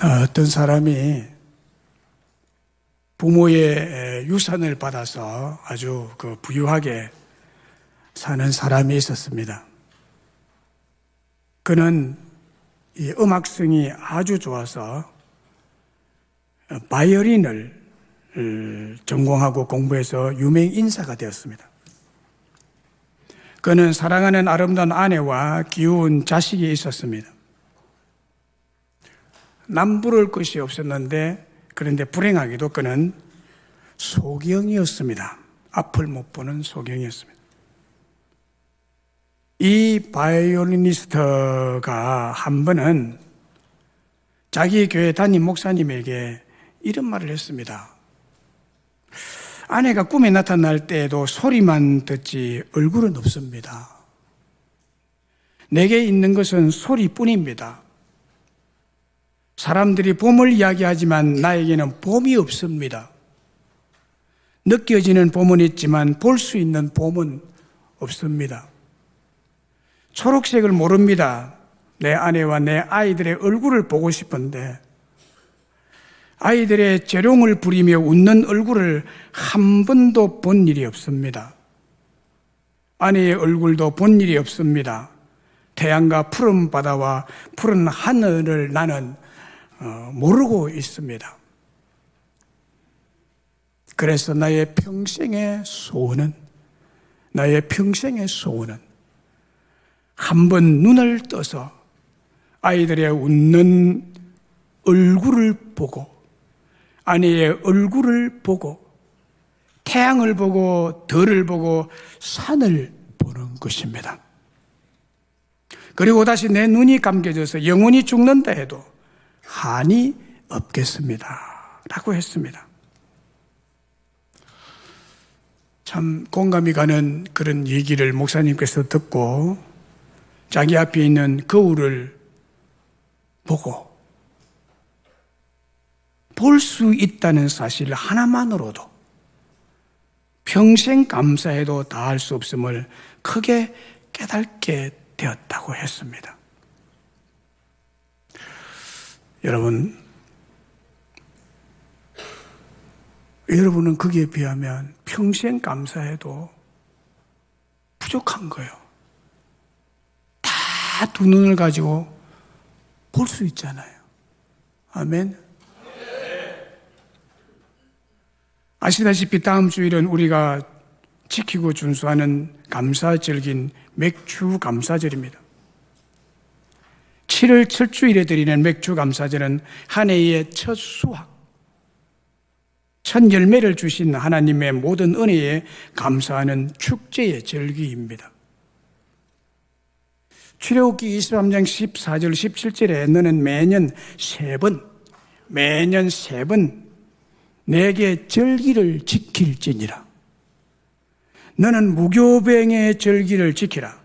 어떤 사람이 부모의 유산을 받아서 아주 부유하게 사는 사람이 있었습니다. 그는 이 음악성이 아주 좋아서 바이올린을 전공하고 공부해서 유명 인사가 되었습니다. 그는 사랑하는 아름다운 아내와 귀여운 자식이 있었습니다. 남부를 것이 없었는데, 그런데 불행하게도 그는 소경이었습니다. 앞을 못 보는 소경이었습니다. 이 바이올리니스트가 한 번은 자기 교회 담임 목사님에게 이런 말을 했습니다. 아내가 꿈에 나타날 때에도 소리만 듣지 얼굴은 없습니다. 내게 있는 것은 소리뿐입니다. 사람들이 봄을 이야기하지만 나에게는 봄이 없습니다. 느껴지는 봄은 있지만 볼 수 있는 봄은 없습니다. 초록색을 모릅니다. 내 아내와 내 아이들의 얼굴을 보고 싶은데 아이들의 재롱을 부리며 웃는 얼굴을 한 번도 본 일이 없습니다. 아내의 얼굴도 본 일이 없습니다. 태양과 푸른 바다와 푸른 하늘을 나는 모르고 있습니다. 그래서 나의 평생의 소원은 한 번 눈을 떠서 아이들의 웃는 얼굴을 보고 아내의 얼굴을 보고 태양을 보고 달을 보고 산을 보는 것입니다. 그리고 다시 내 눈이 감겨져서 영원히 죽는다 해도 한이 없겠습니다 라고 했습니다. 참 공감이 가는 그런 얘기를 목사님께서 듣고 자기 앞에 있는 거울을 보고 볼 수 있다는 사실 하나만으로도 평생 감사해도 다할 수 없음을 크게 깨닫게 되었다고 했습니다. 여러분은 거기에 비하면 평생 감사해도 부족한 거예요. 다 두 눈을 가지고 볼 수 있잖아요. 아멘. 아시다시피 다음 주일은 우리가 지키고 준수하는 감사절긴 맥주 감사절입니다. 7월 첫 주일에 드리는 맥주 감사절은 한 해의 첫 수확, 첫 열매를 주신 하나님의 모든 은혜에 감사하는 축제의 절기입니다. 출애굽기 23장 14절 17절에 너는 매년 세 번 내게 절기를 지킬지니라. 너는 무교병의 절기를 지키라.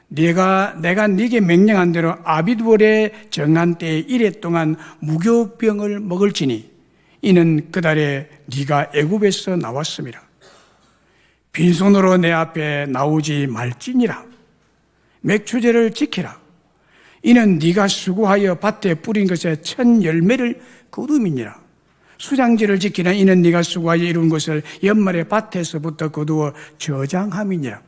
내가 네게 명령한 대로 아비드월의 정한 때에 1회 동안 무교병을 먹을지니 이는 그달에 네가 애굽에서 나왔음이라. 빈손으로 내 앞에 나오지 말지니라. 맥추제를 지키라. 이는 네가 수고하여 밭에 뿌린 것의 첫 열매를 거둠이니라. 수장제를 지키라. 이는 네가 수고하여 이룬 것을 연말에 밭에서부터 거두어 저장함이니라.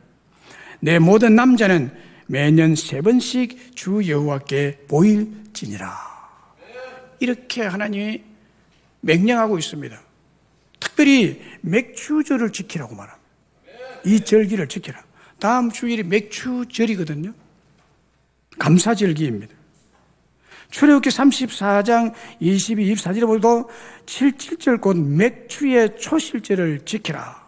내 모든 남자는 매년 3번씩 주 여호와께 보일지니라. 이렇게 하나님이 명령하고 있습니다. 특별히 맥추절을 지키라고 말합니다. 이 절기를 지키라. 다음 주일이 맥추절이거든요. 감사절기입니다. 출애굽기 34장 22, 24절에 보도 7절 곧 맥추의 초실절을 지키라.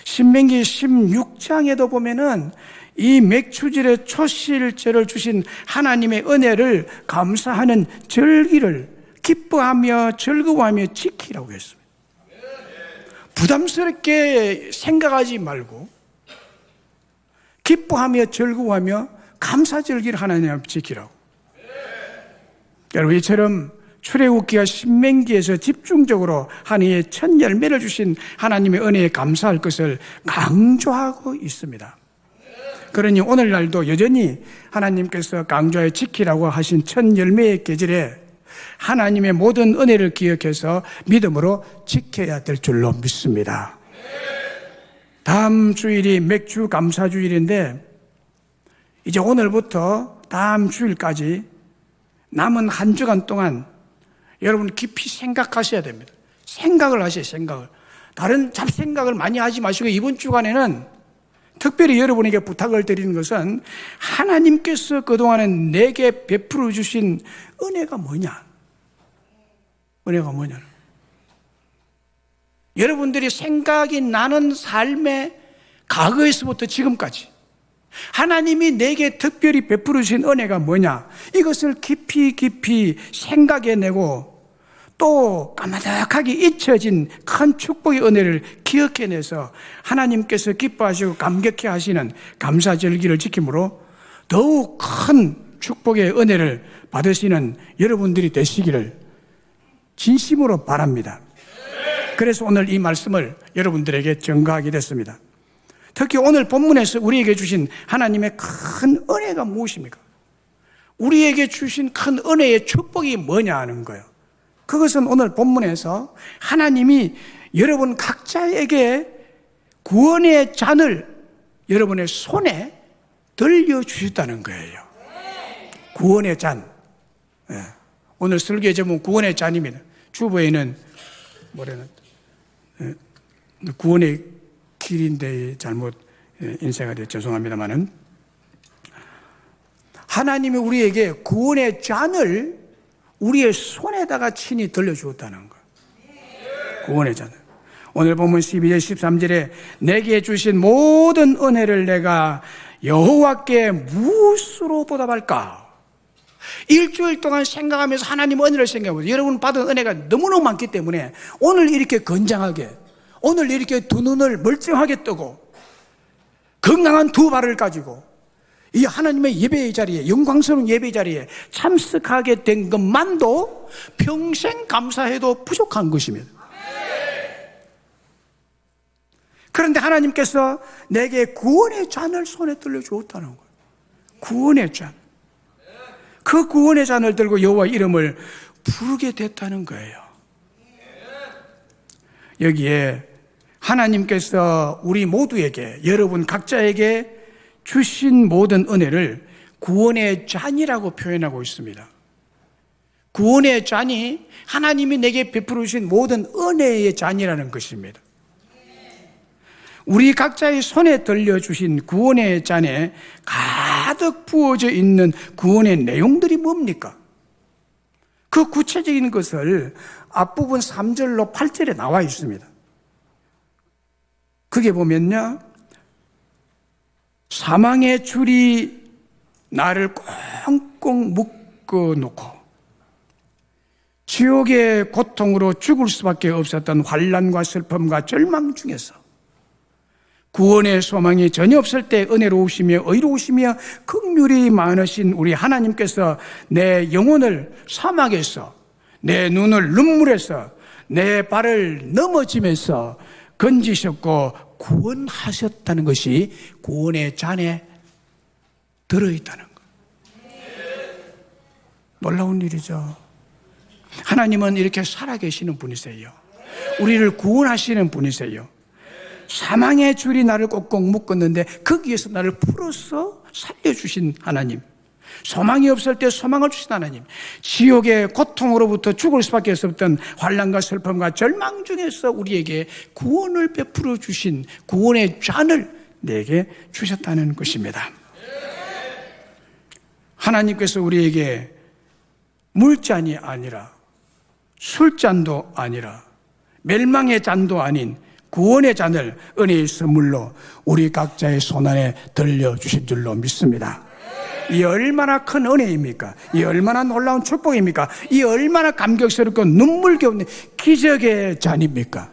신명기 16장에도 보면은 이 맥추절의 초실절을 주신 하나님의 은혜를 감사하는 절기를 기뻐하며 즐거워하며 지키라고 했습니다. 부담스럽게 생각하지 말고 기뻐하며 즐거워하며 감사절기를 하나님 앞에 지키라고. 여러분, 이처럼 출애굽기와 신명기에서 집중적으로 한 해의 첫 열매를 주신 하나님의 은혜에 감사할 것을 강조하고 있습니다. 그러니 오늘날도 여전히 하나님께서 강조하여 지키라고 하신 첫 열매의 계절에 하나님의 모든 은혜를 기억해서 믿음으로 지켜야 될 줄로 믿습니다. 다음 주일이 맥주 감사주일인데 이제 오늘부터 다음 주일까지 남은 한 주간 동안 여러분 깊이 생각하셔야 됩니다. 생각을 하셔야 생각을. 다른 잡생각을 많이 하지 마시고 이번 주간에는 특별히 여러분에게 부탁을 드리는 것은 하나님께서 그동안에 내게 베풀어 주신 은혜가 뭐냐? 은혜가 뭐냐? 여러분들이 생각이 나는 삶의 과거에서부터 지금까지 하나님이 내게 특별히 베풀어 주신 은혜가 뭐냐? 이것을 깊이 생각해내고 또 까마득하게 잊혀진 큰 축복의 은혜를 기억해내서 하나님께서 기뻐하시고 감격해 하시는 감사절기를 지킴으로 더욱 큰 축복의 은혜를 받으시는 여러분들이 되시기를 진심으로 바랍니다. 그래서 오늘 이 말씀을 여러분들에게 전가하게 됐습니다. 특히 오늘 본문에서 우리에게 주신 하나님의 큰 은혜가 무엇입니까? 우리에게 주신 큰 은혜의 축복이 뭐냐 하는 거예요. 그것은 오늘 본문에서 하나님이 여러분 각자에게 구원의 잔을 여러분의 손에 들려주셨다는 거예요. 구원의 잔. 오늘 설교의 제목은 구원의 잔입니다. 주보에는 구원의 길인데 잘못 인쇄가 되어 죄송합니다만은 하나님이 우리에게 구원의 잔을 우리의 손에다가 친히 들려주었다는 거예요. 구원의 잔을. 오늘 보면 12절 13절에 내게 주신 모든 은혜를 내가 여호와께 무엇으로 보답할까? 일주일 동안 생각하면서 하나님 은혜를 생각하면서 여러분 받은 은혜가 너무너무 많기 때문에 오늘 이렇게 건장하게, 오늘 이렇게 두 눈을 멀쩡하게 뜨고 건강한 두 발을 가지고 이 하나님의 예배의 자리에, 영광스러운 예배의 자리에 참석하게 된 것만도 평생 감사해도 부족한 것입니다. 그런데 하나님께서 내게 구원의 잔을 손에 들려주었다는 거예요. 구원의 잔. 그 구원의 잔을 들고 여호와 이름을 부르게 됐다는 거예요. 여기에 하나님께서 우리 모두에게, 여러분 각자에게 주신 모든 은혜를 구원의 잔이라고 표현하고 있습니다. 구원의 잔이 하나님이 내게 베풀어 주신 모든 은혜의 잔이라는 것입니다. 우리 각자의 손에 들려주신 구원의 잔에 가득 부어져 있는 구원의 내용들이 뭡니까? 그 구체적인 것을 앞부분 3절로 8절에 나와 있습니다. 그게 보면요, 사망의 줄이 나를 꽁꽁 묶어놓고 지옥의 고통으로 죽을 수밖에 없었던 환난과 슬픔과 절망 중에서 구원의 소망이 전혀 없을 때 은혜로우시며 의로우시며 긍휼이 많으신 우리 하나님께서 내 영혼을 사막에서, 내 눈을 눈물에서, 내 발을 넘어지면서 건지셨고 구원하셨다는 것이 구원의 잔에 들어있다는 거예요. 놀라운 일이죠. 하나님은 이렇게 살아계시는 분이세요. 우리를 구원하시는 분이세요. 사망의 줄이 나를 꼭꼭 묶었는데 거기에서 나를 풀어서 살려주신 하나님, 소망이 없을 때 소망을 주신 하나님, 지옥의 고통으로부터 죽을 수밖에 없었던 환난과 슬픔과 절망 중에서 우리에게 구원을 베풀어 주신 구원의 잔을 내게 주셨다는 것입니다. 하나님께서 우리에게 물잔이 아니라 술잔도 아니라 멸망의 잔도 아닌 구원의 잔을 은혜의 선물로 우리 각자의 손안에 들려주신 줄로 믿습니다. 이 얼마나 큰 은혜입니까? 이 얼마나 놀라운 축복입니까? 이 얼마나 감격스럽고 눈물겨운 기적의 잔입니까?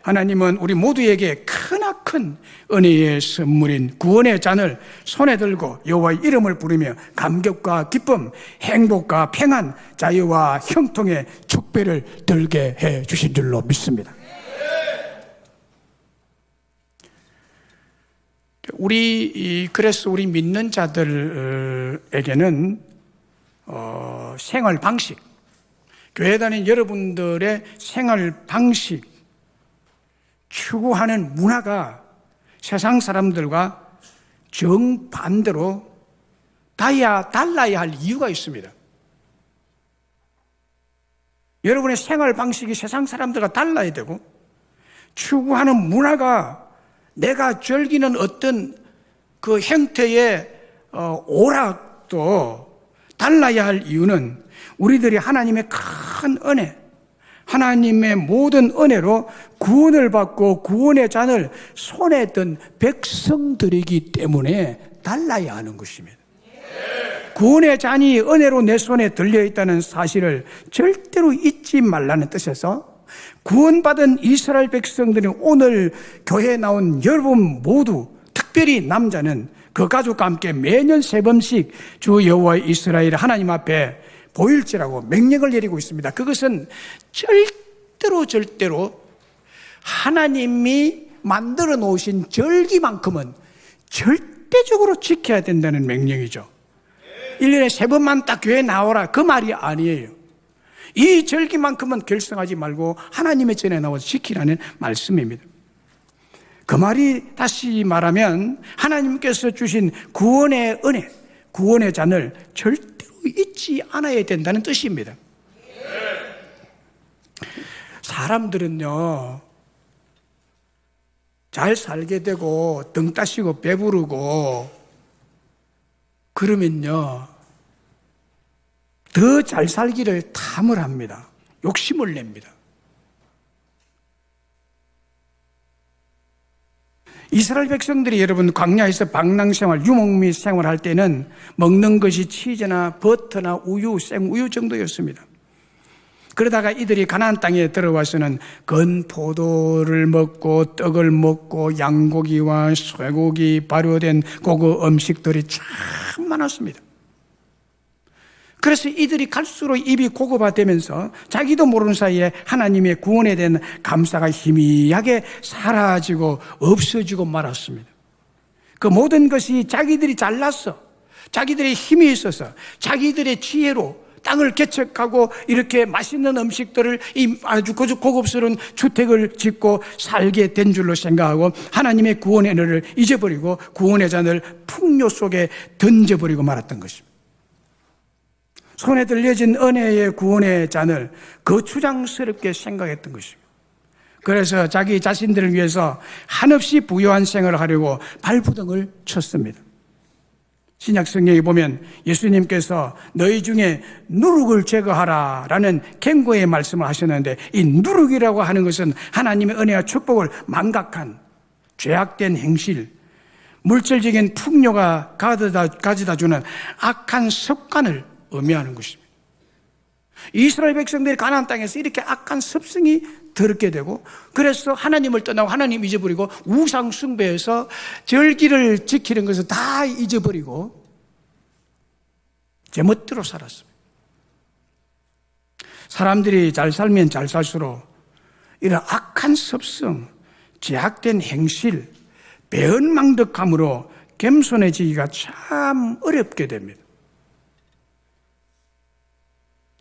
하나님은 우리 모두에게 크나큰 은혜의 선물인 구원의 잔을 손에 들고 여호와의 이름을 부르며 감격과 기쁨, 행복과 평안, 자유와 형통의 축배를 들게 해 주신 줄로 믿습니다. 그래서 우리 믿는 자들에게는 생활 방식, 교회 다니는 여러분들의 생활 방식, 추구하는 문화가 세상 사람들과 정반대로 달라야 할 이유가 있습니다. 여러분의 생활 방식이 세상 사람들과 달라야 되고, 추구하는 문화가 내가 즐기는 어떤 그 형태의 오락도 달라야 할 이유는 우리들이 하나님의 큰 은혜, 하나님의 모든 은혜로 구원을 받고 구원의 잔을 손에 든 백성들이기 때문에 달라야 하는 것입니다. 구원의 잔이 은혜로 내 손에 들려있다는 사실을 절대로 잊지 말라는 뜻에서 구원받은 이스라엘 백성들이 오늘 교회에 나온 여러분 모두, 특별히 남자는 그 가족과 함께 매년 3번씩 주 여호와 이스라엘 하나님 앞에 보일지라고 명령을 내리고 있습니다. 그것은 절대로 하나님이 만들어 놓으신 절기만큼은 절대적으로 지켜야 된다는 명령이죠. 1년에 3번만 딱 교회에 나오라, 그 말이 아니에요. 이 절기만큼은 결성하지 말고 하나님의 전에 나와서 지키라는 말씀입니다. 그 말이 다시 말하면 하나님께서 주신 구원의 은혜, 구원의 잔을 절대로 잊지 않아야 된다는 뜻입니다. 사람들은요, 잘 살게 되고 등 따시고 배부르고 그러면요 더 잘 살기를 탐을 합니다. 욕심을 냅니다. 이스라엘 백성들이 여러분 광야에서 방랑생활, 유목민 생활할 때는 먹는 것이 치즈나 버터나 우유, 생우유 정도였습니다. 그러다가 이들이 가나안 땅에 들어와서는 건포도를 먹고 떡을 먹고 양고기와 쇠고기 발효된 고급 음식들이 참 많았습니다. 그래서 이들이 갈수록 입이 고급화되면서 자기도 모르는 사이에 하나님의 구원에 대한 감사가 희미하게 사라지고 없어지고 말았습니다. 그 모든 것이 자기들이 잘났어, 자기들의 힘이 있어서, 자기들의 지혜로 땅을 개척하고 이렇게 맛있는 음식들을 아주 고급스러운 주택을 짓고 살게 된 줄로 생각하고 하나님의 구원의 은혜를 잊어버리고 구원의 잔을 풍요 속에 던져버리고 말았던 것입니다. 손에 들려진 은혜의 구원의 잔을 거추장스럽게 생각했던 것입니다. 그래서 자기 자신들을 위해서 한없이 부유한 생활을 하려고 발부둥을 쳤습니다. 신약 성경에 보면 예수님께서 너희 중에 누룩을 제거하라 라는 경고의 말씀을 하셨는데, 이 누룩이라고 하는 것은 하나님의 은혜와 축복을 망각한 죄악된 행실, 물질적인 풍요가 가져다 주는 악한 습관을 의미하는 것입니다. 이스라엘 백성들이 가나안 땅에서 이렇게 악한 습성이 더럽게 되고, 그래서 하나님을 떠나고 하나님 잊어버리고 우상 숭배해서 절기를 지키는 것을 다 잊어버리고 제멋대로 살았습니다. 사람들이 잘 살면 잘 살수록 이런 악한 습성, 제약된 행실, 배은망덕함으로 겸손해지기가 참 어렵게 됩니다.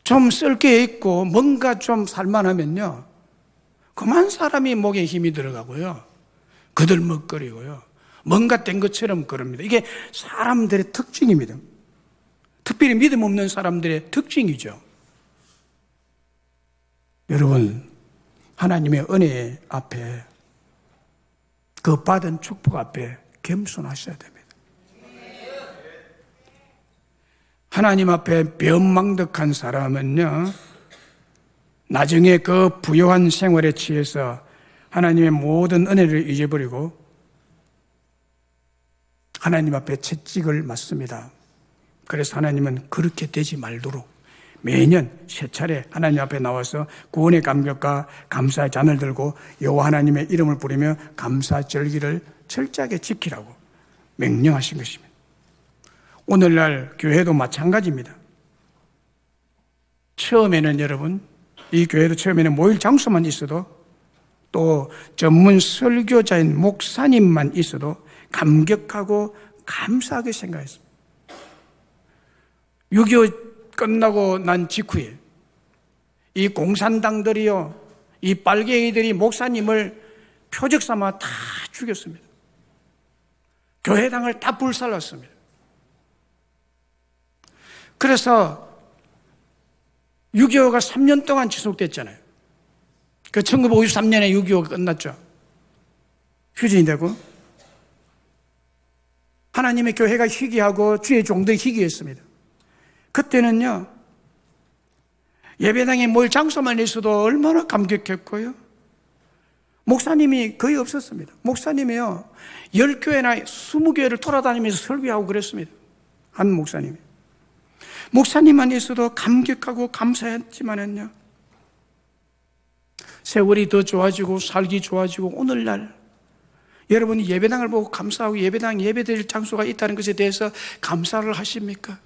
좀 썰게 있고 뭔가 좀 살만하면요, 그만 사람이 목에 힘이 들어가고요, 거들먹거리고요, 뭔가 된 것처럼 그럽니다. 이게 사람들의 특징입니다. 특별히 믿음 없는 사람들의 특징이죠. 여러분, 하나님의 은혜 앞에, 그 받은 축복 앞에 겸손하셔야 됩니다. 하나님 앞에 변망덕한 사람은요, 나중에 그 부요한 생활에 취해서 하나님의 모든 은혜를 잊어버리고 하나님 앞에 채찍을 맞습니다. 그래서 하나님은 그렇게 되지 말도록 매년 3차례 하나님 앞에 나와서 구원의 감격과 감사의 잔을 들고 여호와 하나님의 이름을 부르며 감사절기를 철저하게 지키라고 명령하신 것입니다. 오늘날 교회도 마찬가지입니다. 처음에는 여러분, 이 교회도 처음에는 모일 장소만 있어도, 또 전문 설교자인 목사님만 있어도 감격하고 감사하게 생각했습니다. 6.25 끝나고 난 직후에 이 공산당들이요, 이 빨갱이들이 목사님을 표적 삼아 다 죽였습니다. 교회당을 다 불살랐습니다. 그래서 6.25가 3년 동안 지속됐잖아요. 그 1953년에 6.25가 끝났죠. 휴진이 되고 하나님의 교회가 희귀하고 주의 종들이 희귀했습니다. 그때는요, 예배당에 모일 장소만 있어도 얼마나 감격했고요. 목사님이 거의 없었습니다. 목사님이요, 10교회나 20교회를 돌아다니면서 설교하고 그랬습니다. 한 목사님이. 목사님만 있어도 감격하고 감사했지만은요, 세월이 더 좋아지고 살기 좋아지고 오늘날 여러분이 예배당을 보고 감사하고 예배당 예배드릴 장소가 있다는 것에 대해서 감사를 하십니까?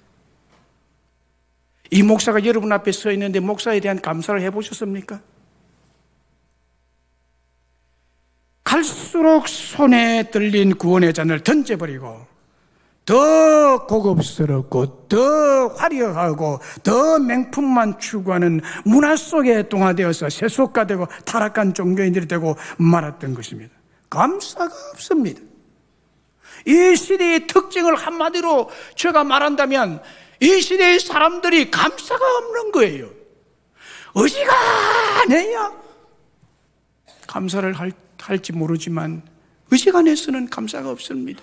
이 목사가 여러분 앞에 서 있는데 목사에 대한 감사를 해보셨습니까? 갈수록 손에 들린 구원의 잔을 던져버리고 더 고급스럽고 더 화려하고 더 명품만 추구하는 문화 속에 동화되어서 세속화 되고 타락한 종교인들이 되고 말았던 것입니다. 감사가 없습니다. 이 시대의 특징을 한마디로 제가 말한다면 이 시대의 사람들이 감사가 없는 거예요. 어지간해야 감사를 할지 모르지만 어지간해서는 감사가 없습니다.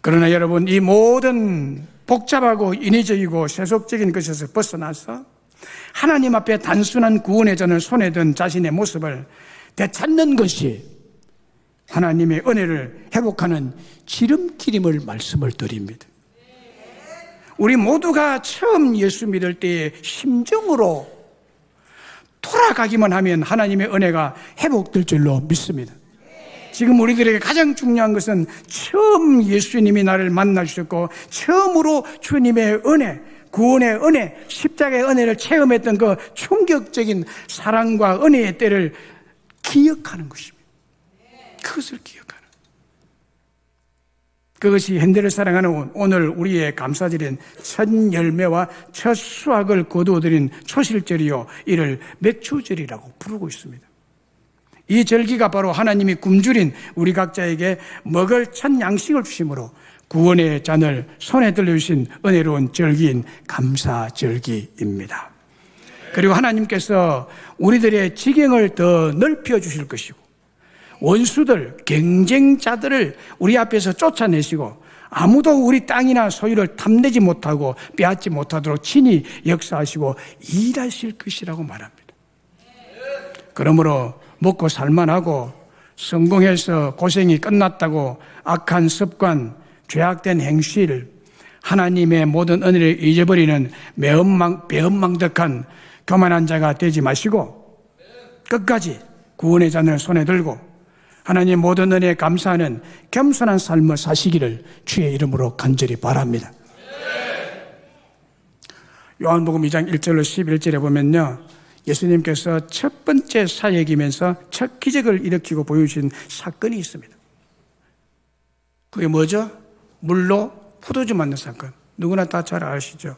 그러나 여러분, 이 모든 복잡하고 인위적이고 세속적인 것에서 벗어나서 하나님 앞에 단순한 구원의 잔을 손에 든 자신의 모습을 되찾는 것이 하나님의 은혜를 회복하는 지름길임을 말씀을 드립니다. 우리 모두가 처음 예수 믿을 때의 심정으로 돌아가기만 하면 하나님의 은혜가 회복될 줄로 믿습니다. 지금 우리들에게 가장 중요한 것은 처음 예수님이 나를 만나주셨고 처음으로 주님의 은혜, 구원의 은혜, 십자가의 은혜를 체험했던 그 충격적인 사랑과 은혜의 때를 기억하는 것입니다. 그것을 기억하는. 그것이 현대를 사랑하는 오늘 우리의 감사절인 첫 열매와 첫 수확을 거두어들인 초실절이요, 이를 맥추절이라고 부르고 있습니다. 이 절기가 바로 하나님이 굶주린 우리 각자에게 먹을 첫 양식을 주심으로 구원의 잔을 손에 들려주신 은혜로운 절기인 감사절기입니다. 그리고 하나님께서 우리들의 지경을 더 넓혀주실 것이고 원수들, 경쟁자들을 우리 앞에서 쫓아내시고 아무도 우리 땅이나 소유를 탐내지 못하고 빼앗지 못하도록 친히 역사하시고 일하실 것이라고 말합니다. 그러므로 먹고 살만하고 성공해서 고생이 끝났다고 악한 습관, 죄악된 행실, 하나님의 모든 은혜를 잊어버리는 배은망덕한 교만한 자가 되지 마시고 끝까지 구원의 잔을 손에 들고 하나님의 모든 은혜에 감사하는 겸손한 삶을 사시기를 주의 이름으로 간절히 바랍니다. 요한복음 2장 1절로 11절에 보면요, 예수님께서 첫 번째 사역이면서 첫 기적을 일으키고 보여주신 사건이 있습니다. 그게 뭐죠? 물로 포도주 만든 사건. 누구나 다 잘 아시죠?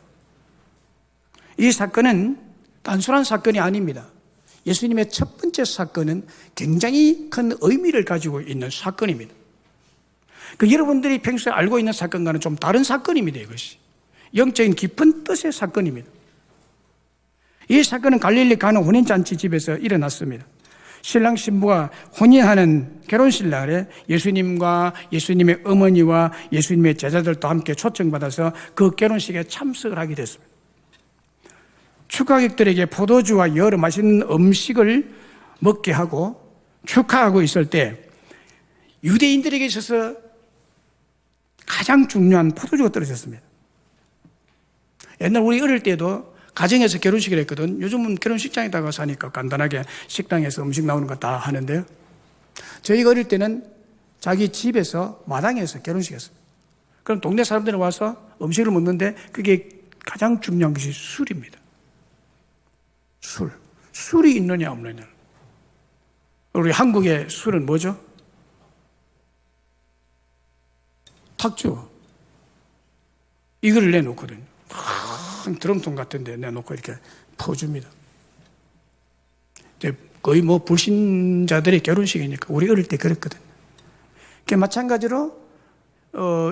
이 사건은 단순한 사건이 아닙니다. 예수님의 첫 번째 사건은 굉장히 큰 의미를 가지고 있는 사건입니다. 그 여러분들이 평소에 알고 있는 사건과는 좀 다른 사건입니다. 이것이 영적인 깊은 뜻의 사건입니다. 이 사건은 갈릴리 가나 혼인잔치 집에서 일어났습니다. 신랑 신부가 혼인하는 결혼식날에 예수님과 예수님의 어머니와 예수님의 제자들도 함께 초청받아서 그 결혼식에 참석을 하게 됐습니다. 축하객들에게 포도주와 여러 맛있는 음식을 먹게 하고 축하하고 있을 때 유대인들에게 있어서 가장 중요한 포도주가 떨어졌습니다. 옛날 우리 어릴 때도 가정에서 결혼식을 했거든. 요즘은 결혼식장에다가 가서 하니까 간단하게 식당에서 음식 나오는 거 다 하는데요. 저희가 어릴 때는 자기 집에서 마당에서 결혼식 했습니다. 그럼 동네 사람들이 와서 음식을 먹는데 그게 가장 중요한 것이 술입니다. 술이 있느냐 없느냐. 우리 한국의 술은 뭐죠? 탁주. 이거를 내놓거든요. 큰 드럼통 같은 데 내놓고 이렇게 퍼줍니다. 거의 뭐 불신자들의 결혼식이니까 우리 어릴 때 그랬거든요. 마찬가지로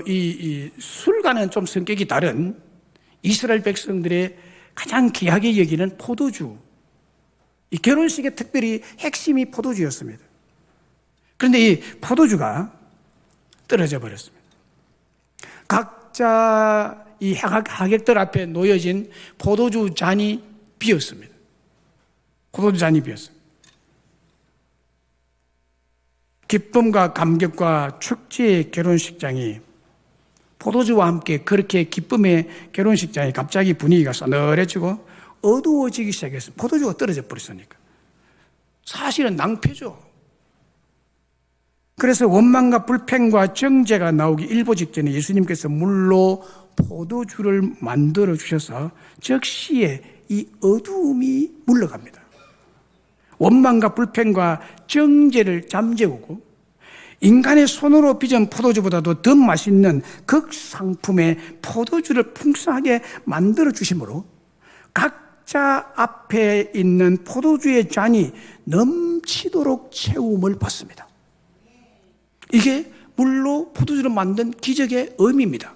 이 술과는 좀 성격이 다른 이스라엘 백성들의 가장 귀하게 여기는 포도주, 이 결혼식의 특별히 핵심이 포도주였습니다. 그런데 이 포도주가 떨어져 버렸습니다. 각자 이 하객들 앞에 놓여진 포도주 잔이 비었습니다. 포도주 잔이 비었습니다. 기쁨과 감격과 축제의 결혼식장이 포도주와 함께 그렇게 기쁨의 결혼식장이 갑자기 분위기가 서늘해지고 어두워지기 시작했어요. 포도주가 떨어져 버렸으니까. 사실은 낭패죠. 그래서 원망과 불평과 정죄가 나오기 일보 직전에 예수님께서 물로 포도주를 만들어 주셔서 즉시에 이 어두움이 물러갑니다. 원망과 불평과 정죄를 잠재우고 인간의 손으로 빚은 포도주보다도 더 맛있는 극상품의 포도주를 풍성하게 만들어 주심으로 각자 앞에 있는 포도주의 잔이 넘치도록 채움을 받습니다. 이게 물로 포도주를 만든 기적의 의미입니다.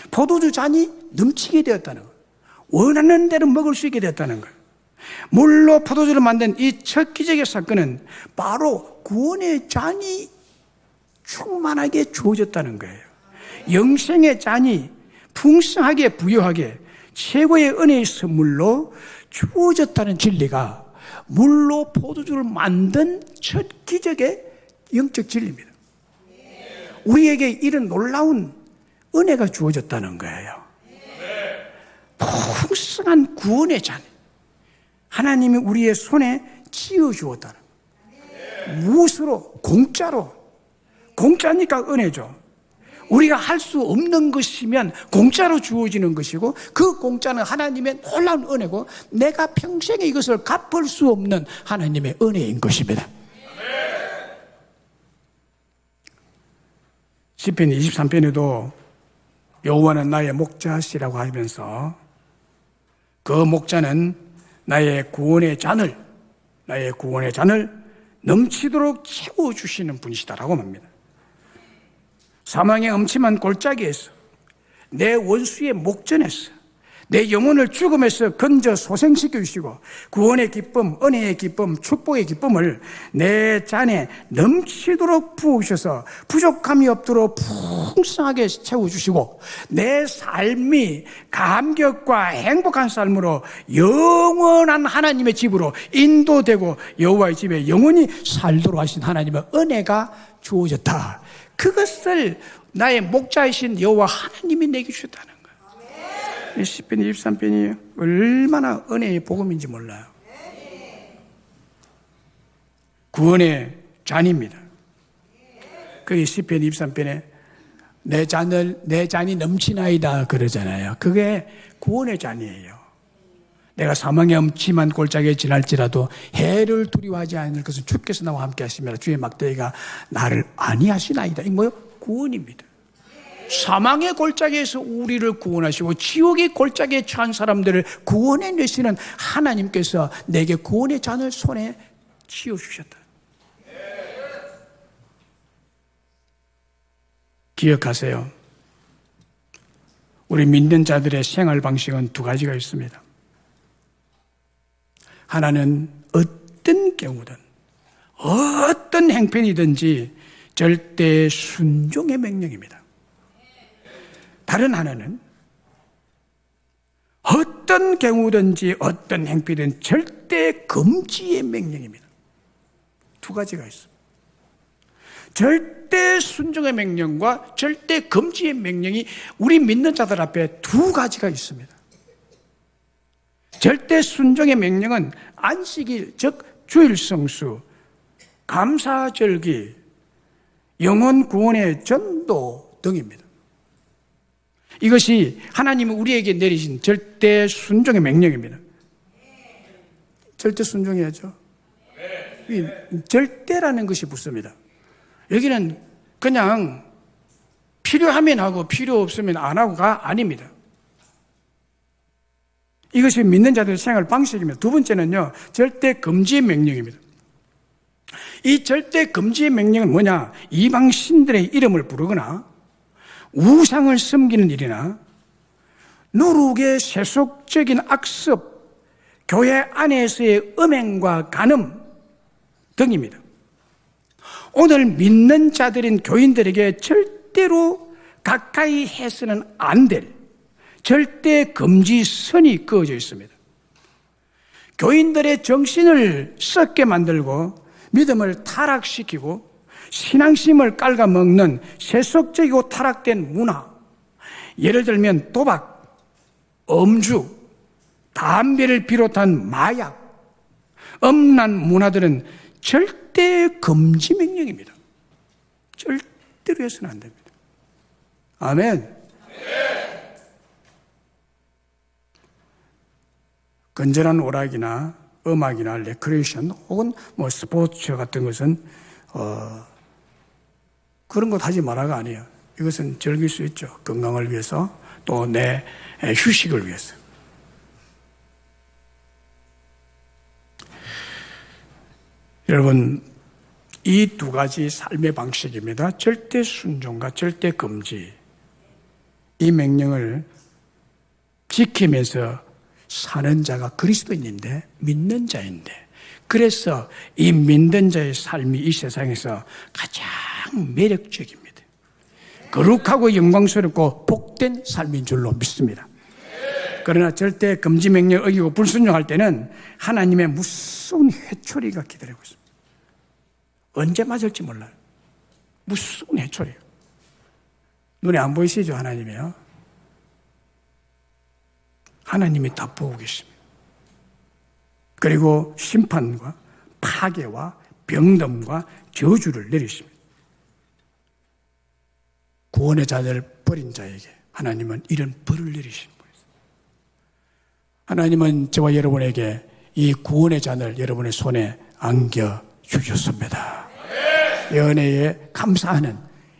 포도주 잔이 넘치게 되었다는 거예요. 원하는 대로 먹을 수 있게 되었다는 거예요. 물로 포도주를 만든 이 첫 기적의 사건은 바로 구원의 잔이 충만하게 주어졌다는 거예요. 영생의 잔이 풍성하게 부유하게 최고의 은혜의 선물로 주어졌다는 진리가 물로 포도주를 만든 첫 기적의 영적 진리입니다. 우리에게 이런 놀라운 은혜가 주어졌다는 거예요. 풍성한 구원의 잔, 하나님이 우리의 손에 쥐어주었다는 거예요. 무엇으로? 공짜로. 공짜니까 은혜죠. 우리가 할 수 없는 것이면 공짜로 주어지는 것이고 그 공짜는 하나님의 놀라운 은혜고 내가 평생에 이것을 갚을 수 없는 하나님의 은혜인 것입니다. 시편 23편에도 여호와는 나의 목자시라고 하면서 그 목자는 나의 구원의 잔을 넘치도록 채워주시는 분이시다라고 합니다. 사망의 음침한 골짜기에서 내 원수의 목전에서 내 영혼을 죽음에서 건져 소생시켜 주시고 구원의 기쁨, 은혜의 기쁨, 축복의 기쁨을 내 잔에 넘치도록 부으셔서 부족함이 없도록 풍성하게 채워주시고 내 삶이 감격과 행복한 삶으로 영원한 하나님의 집으로 인도되고 여호와의 집에 영원히 살도록 하신 하나님의 은혜가 주어졌다. 그것을 나의 목자이신 여호와 하나님이 내게 주셨다는 거예요. 시편 23편이 얼마나 은혜의 복음인지 몰라요. 구원의 잔입니다. 그 시편 23편에 내 잔이 넘치나이다 그러잖아요. 그게 구원의 잔이에요. 내가 사망의 음침한 골짜기에 지날지라도 해를 두려워하지 않을 것은 주께서 나와 함께 하시며 주의 막대기가 나를 안위하시나이다. 이게 뭐예요? 구원입니다. 사망의 골짜기에서 우리를 구원하시고 지옥의 골짜기에 처한 사람들을 구원해 내시는 하나님께서 내게 구원의 잔을 손에 쥐어주셨다. 기억하세요. 우리 믿는 자들의 생활 방식은 두 가지가 있습니다. 하나는 어떤 경우든 어떤 행편이든지 절대 순종의 명령입니다. 다른 하나는 어떤 경우든지 어떤 행편이든 절대 금지의 명령입니다. 두 가지가 있습니다. 절대 순종의 명령과 절대 금지의 명령이 우리 믿는 자들 앞에 두 가지가 있습니다. 절대 순종의 명령은 안식일, 즉 주일성수, 감사절기, 영혼 구원의 전도 등입니다. 이것이 하나님은 우리에게 내리신 절대 순종의 명령입니다. 절대 순종해야죠. 절대라는 것이 붙습니다. 여기는 그냥 필요하면 하고 필요 없으면 안 하고가 아닙니다. 이것이 믿는 자들의 생활 방식입니다. 두 번째는요, 절대 금지 명령입니다. 이 절대 금지 명령은 뭐냐? 이방 신들의 이름을 부르거나 우상을 섬기는 일이나 누룩의 세속적인 악습, 교회 안에서의 음행과 간음 등입니다. 오늘 믿는 자들인 교인들에게 절대로 가까이 해서는 안 될 절대 금지선이 그어져 있습니다. 교인들의 정신을 썩게 만들고 믿음을 타락시키고 신앙심을 깔아먹는 세속적이고 타락된 문화, 예를 들면 도박, 음주, 담배를 비롯한 마약, 음란 문화들은 절대 금지 명령입니다. 절대로 해서는 안 됩니다. 아멘. 건전한 오락이나 음악이나 레크레이션 혹은 뭐 스포츠 같은 것은 그런 것 하지 말아가 아니에요. 이것은 즐길 수 있죠. 건강을 위해서 또 내 휴식을 위해서. 여러분, 이 두 가지 삶의 방식입니다. 절대 순종과 절대 금지. 이 명령을 지키면서 사는 자가 그리스도인인데, 믿는 자인데, 그래서 이 믿는 자의 삶이 이 세상에서 가장 매력적입니다. 거룩하고 영광스럽고 복된 삶인 줄로 믿습니다. 그러나 절대 금지 명령을 어기고 불순종할 때는 하나님의 무서운 회초리가 기다리고 있습니다. 언제 맞을지 몰라요. 무서운 회초리요. 눈에 안 보이시죠, 하나님이요? 하나님이 다 보고 계십니다. 그리고 심판과 파괴와 병듦과 저주를 내리십니다. 구원의 자녀를 버린 자에게 하나님은 이런 벌을 내리시는 거예요. 하나님은 저와 여러분에게 이 구원의 잔을 여러분의 손에 안겨 주셨습니다. 이 은혜에 감사하는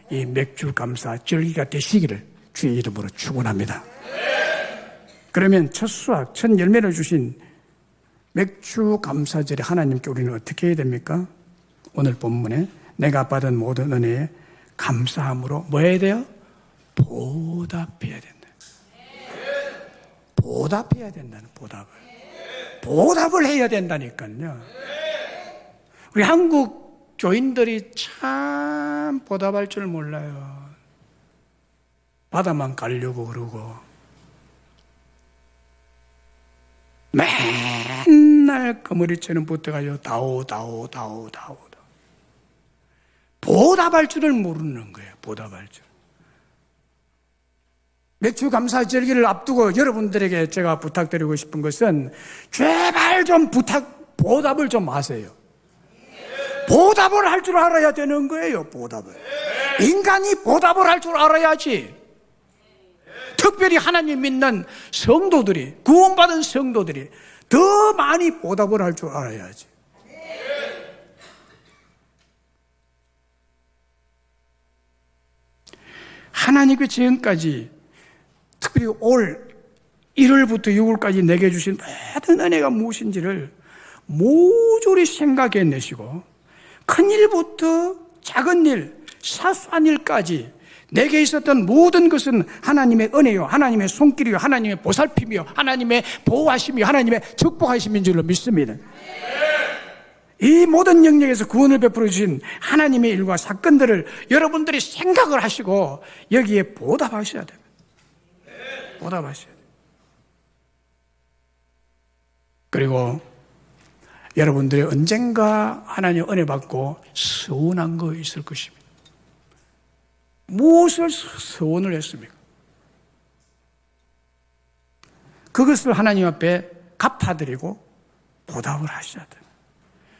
이 맥주 감사 절기가 되시기를 주의 이름으로 축원합니다. 그러면 첫 수확, 첫 열매를 주신 맥주 감사절에 하나님께 우리는 어떻게 해야 됩니까? 오늘 본문에 내가 받은 모든 은혜에 감사함으로 뭐 해야 돼요? 보답해야 된다. 보답해야 된다는 보답을. 보답을 해야 된다니까요. 우리 한국 교인들이 참 보답할 줄 몰라요. 바다만 가려고 그러고 맨날 거머리처럼 붙어가지고 다오. 보답할 줄을 모르는 거예요. 보답할 줄. 맥주 감사 절기를 앞두고 여러분들에게 제가 부탁드리고 싶은 것은 제발 좀 보답을 좀 하세요. 보답을 할 줄 알아야 되는 거예요. 보답을. 인간이 보답을 할 줄 알아야지. 특별히 하나님 믿는 성도들이, 구원받은 성도들이 더 많이 보답을 할 줄 알아야지. 하나님께 지금까지 특별히 올 1월부터 6월까지 내게 주신 모든 은혜가 무엇인지를 모조리 생각해내시고 큰 일부터 작은 일, 사소한 일까지 내게 있었던 모든 것은 하나님의 은혜요, 하나님의 손길이요, 하나님의 보살핌이요, 하나님의 보호하심이요, 하나님의 축복하심인 줄로 믿습니다. 이 모든 영역에서 구원을 베풀어 주신 하나님의 일과 사건들을 여러분들이 생각을 하시고 여기에 보답하셔야 됩니다. 보답하셔야 돼요. 그리고 여러분들이 언젠가 하나님 은혜 받고 서운한 거 있을 것입니다. 무엇을 서운을 했습니까? 그것을 하나님 앞에 갚아드리고 보답을 하셔야 돼요.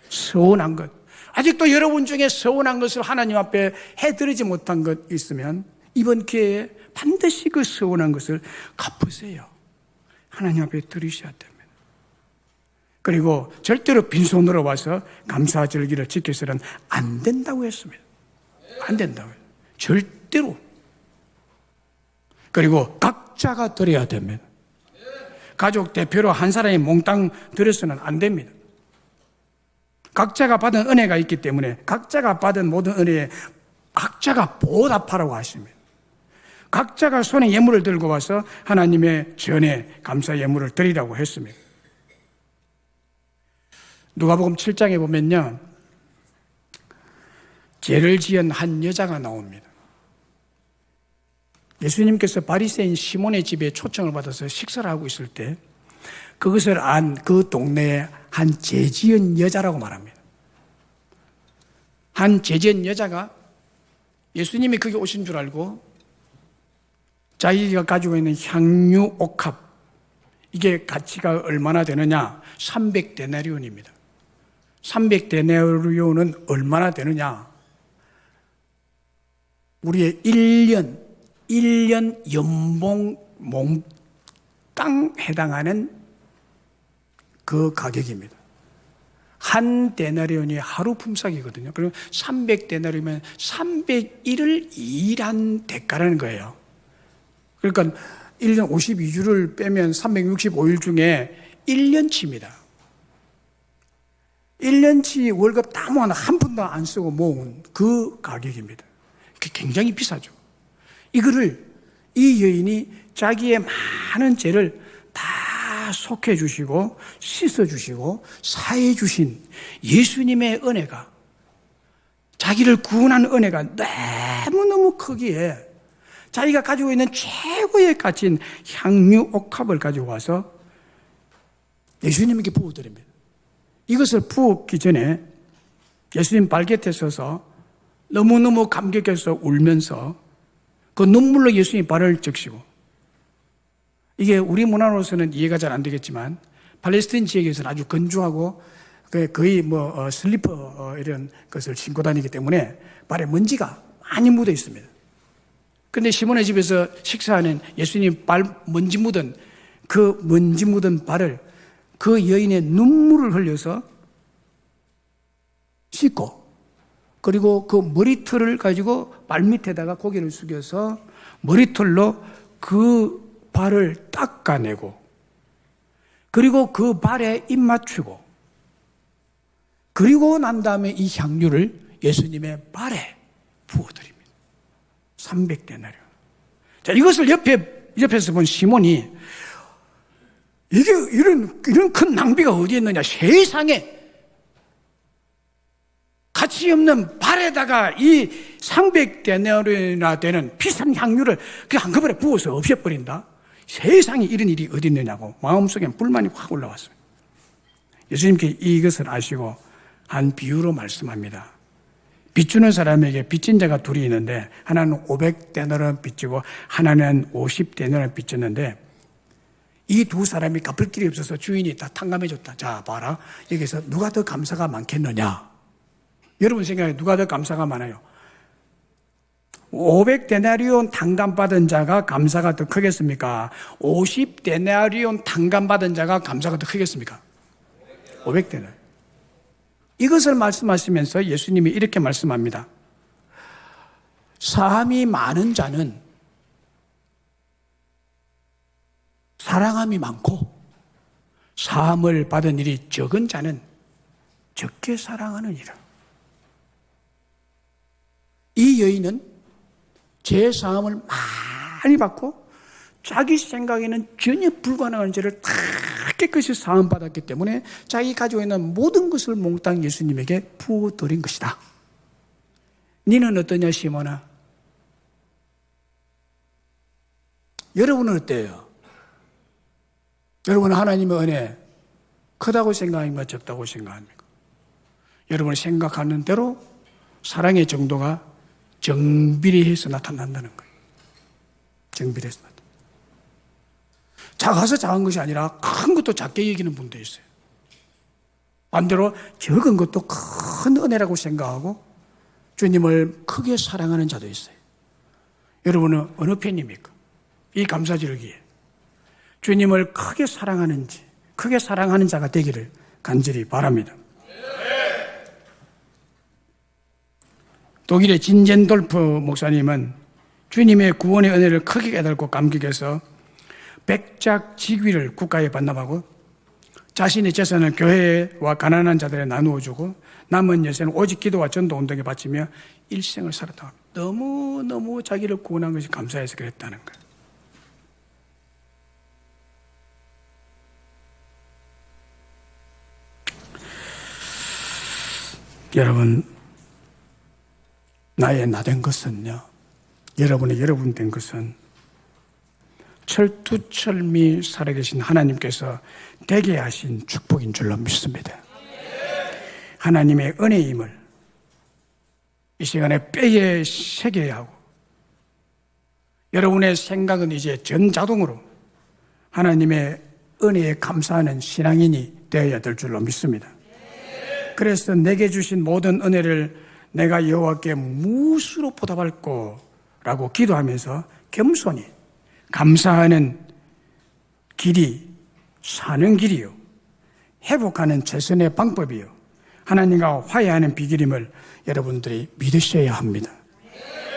서운한 것, 아직도 여러분 중에 서운한 것을 하나님 앞에 해드리지 못한 것 있으면 이번 기회에 반드시 그 서운한 것을 갚으세요. 하나님 앞에 드리셔야 됩니다. 그리고 절대로 빈손으로 와서 감사절기를 지켜서는 안 된다고 했습니다. 안 된다고요. 절대로. 그리고 각자가 드려야 됩니다. 가족 대표로 한 사람이 몽땅 들여서는 안 됩니다. 각자가 받은 은혜가 있기 때문에 각자가 받은 모든 은혜에 각자가 보답하라고 하십니다. 각자가 손에 예물을 들고 와서 하나님의 전에 감사 예물을 드리라고 했습니다. 누가복음 7장에 보면요, 죄를 지은 한 여자가 나옵니다. 예수님께서 바리새인 시몬의 집에 초청을 받아서 식사를 하고 있을 때 그것을 안 그 동네에 한 죄 지은 여자라고 말합니다. 한 죄 지은 여자가 예수님이 거기 오신 줄 알고 자기가 가지고 있는 향유 옥합, 이게 가치가 얼마나 되느냐? 300데나리온입니다. 300데나리온은 얼마나 되느냐? 우리의 1년 연봉 몽땅 해당하는 그 가격입니다. 한 데나리온이 하루 품삯이거든요. 그럼 300데나리온이면 301을 일한 대가라는 거예요. 그러니까 1년 52주를 빼면 365일 중에 1년치입니다. 1년치 월급 다 모아서 한 푼도 안 쓰고 모은 그 가격입니다. 그게 굉장히 비싸죠. 이거를 이 여인이 자기의 많은 죄를 다 속해 주시고 씻어 주시고 사해 주신 예수님의 은혜가, 자기를 구원한 은혜가 너무너무 크기에 자기가 가지고 있는 최고의 가치인 향유 옥합을 가지고 와서 예수님에게 부어드립니다. 이것을 부었기 전에 예수님 발곁에 서서 너무너무 감격해서 울면서 그 눈물로 예수님 발을 적시고, 이게 우리 문화로서는 이해가 잘 안 되겠지만 팔레스타인 지역에서는 아주 건조하고 거의 슬리퍼 이런 것을 신고 다니기 때문에 발에 먼지가 많이 묻어 있습니다. 근데 시몬의 집에서 식사하는 예수님 발 먼지 묻은 발을 그 여인의 눈물을 흘려서 씻고, 그리고 그 머리털을 가지고 발밑에다가 고개를 숙여서 머리털로 그 발을 닦아내고, 그리고 그 발에 입 맞추고, 그리고 난 다음에 이 향유를 예수님의 발에 부어드립니다. 300데나리온. 자, 이것을 옆에서 본 시몬이 이게 이런 큰 낭비가 어디 있느냐? 세상에 가치 없는 발에다가 이 300데나리온이나 되는 비싼 향유를 그냥 한꺼번에 부어서 없애버린다? 세상에 이런 일이 어디 있느냐고 마음속에 불만이 확 올라왔습니다. 예수님께 이것을 아시고 한 비유로 말씀합니다. 빚주는 사람에게 빚진 자가 둘이 있는데 하나는 500데나리온 빚지고 하나는 50데나리온 빚졌는데 이 두 사람이 갚을 길이 없어서 주인이 다 탕감해줬다. 자, 봐라. 여기서 누가 더 감사가 많겠느냐? 여러분 생각에 누가 더 감사가 많아요? 500데나리온 탕감받은 자가 감사가 더 크겠습니까? 50데나리온 탕감받은 자가 감사가 더 크겠습니까? 500데나리온. 이것을 말씀하시면서 예수님이 이렇게 말씀합니다. 사함이 많은 자는 사랑함이 많고, 사함을 받은 일이 적은 자는 적게 사랑하느니라. 이 여인은 제 사함을 많이 받고 자기 생각에는 전혀 불가능한 죄를 다 깨끗이 사함받았기 때문에 자기 가지고 있는 모든 것을 몽땅 예수님에게 부어드린 것이다. 너는 어떠냐, 시몬아? 여러분은 어때요? 여러분은 하나님의 은혜 크다고 생각합니까? 적다고 생각합니까? 여러분이 생각하는 대로 사랑의 정도가 정비례해서 나타난다는 거예요. 정비례해서 나타난다. 작아서 작은 것이 아니라 큰 것도 작게 여기는 분도 있어요. 반대로 적은 것도 큰 은혜라고 생각하고 주님을 크게 사랑하는 자도 있어요. 여러분은 어느 편입니까? 이 감사절기에 주님을 크게 사랑하는지, 크게 사랑하는 자가 되기를 간절히 바랍니다. 독일의 진젠돌프 목사님은 주님의 구원의 은혜를 크게 깨닫고 감격해서 백작 직위를 국가에 반납하고 자신의 재산을 교회와 가난한 자들에 나누어 주고 남은 여세는 오직 기도와 전도 운동에 바치며 일생을 살았다. 너무너무 자기를 구원한 것이 감사해서 그랬다는 거예요. 여러분, 나의 나 된 것은요, 여러분의 여러분 된 것은 철두철미 살아계신 하나님께서 되게 하신 축복인 줄로 믿습니다. 하나님의 은혜임을 이 시간에 뼈에 새겨야 하고, 여러분의 생각은 이제 전자동으로 하나님의 은혜에 감사하는 신앙인이 되어야 될 줄로 믿습니다. 그래서 내게 주신 모든 은혜를 내가 여호와께 무엇으로 보답할꼬 라고 기도하면서 겸손히 감사하는 길이 사는 길이요, 회복하는 최선의 방법이요, 하나님과 화해하는 비결임을 여러분들이 믿으셔야 합니다.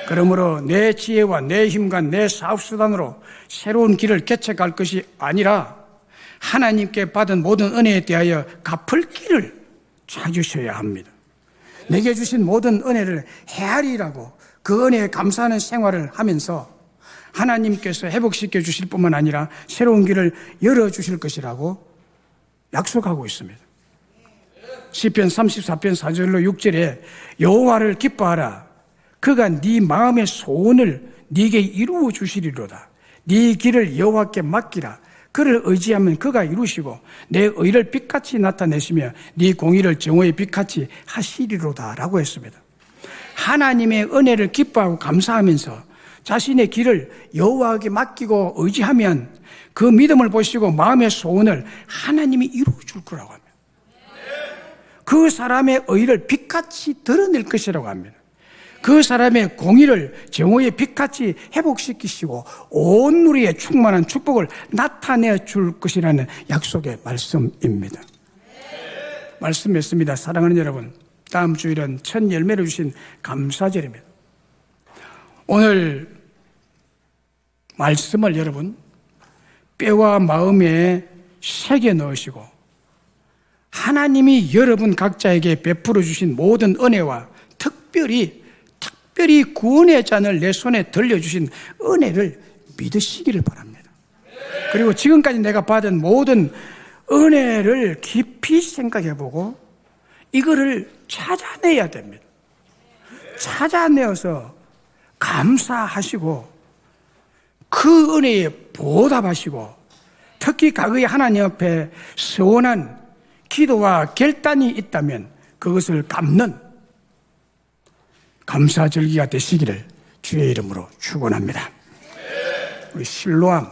그러므로 내 지혜와 내 힘과 내 사업수단으로 새로운 길을 개척할 것이 아니라 하나님께 받은 모든 은혜에 대하여 갚을 길을 찾으셔야 합니다. 내게 주신 모든 은혜를 헤아리라고 그 은혜에 감사하는 생활을 하면서 하나님께서 회복시켜 주실 뿐만 아니라 새로운 길을 열어주실 것이라고 약속하고 있습니다. 시편 34편 4절로 6절에 여호와를 기뻐하라. 그가 네 마음의 소원을 네게 이루어 주시리로다. 네 길을 여호와께 맡기라. 그를 의지하면 그가 이루시고 내 의를 빛같이 나타내시며 네 공의를 정오의 빛같이 하시리로다 라고 했습니다. 하나님의 은혜를 기뻐하고 감사하면서 자신의 길을 여호와에게 맡기고 의지하면 그 믿음을 보시고 마음의 소원을 하나님이 이루어 줄 거라고 합니다. 그 사람의 의를 빛같이 드러낼 것이라고 합니다. 그 사람의 공의를 정오의 빛같이 회복시키시고 온 누리에 충만한 축복을 나타내 줄 것이라는 약속의 말씀입니다. 말씀했습니다. 사랑하는 여러분, 다음 주일은 첫 열매를 주신 감사절입니다. 오늘 말씀을 여러분 뼈와 마음에 새겨 넣으시고 하나님이 여러분 각자에게 베풀어 주신 모든 은혜와 특별히 구원의 잔을 내 손에 들려주신 은혜를 믿으시기를 바랍니다. 그리고 지금까지 내가 받은 모든 은혜를 깊이 생각해보고 이거를 찾아내야 됩니다. 찾아내어서 감사하시고 그 은혜에 보답하시고 특히 과거에 하나님 앞에 서원한 기도와 결단이 있다면 그것을 갚는 감사절기가 되시기를 주의 이름으로 축원합니다. 우리 실로암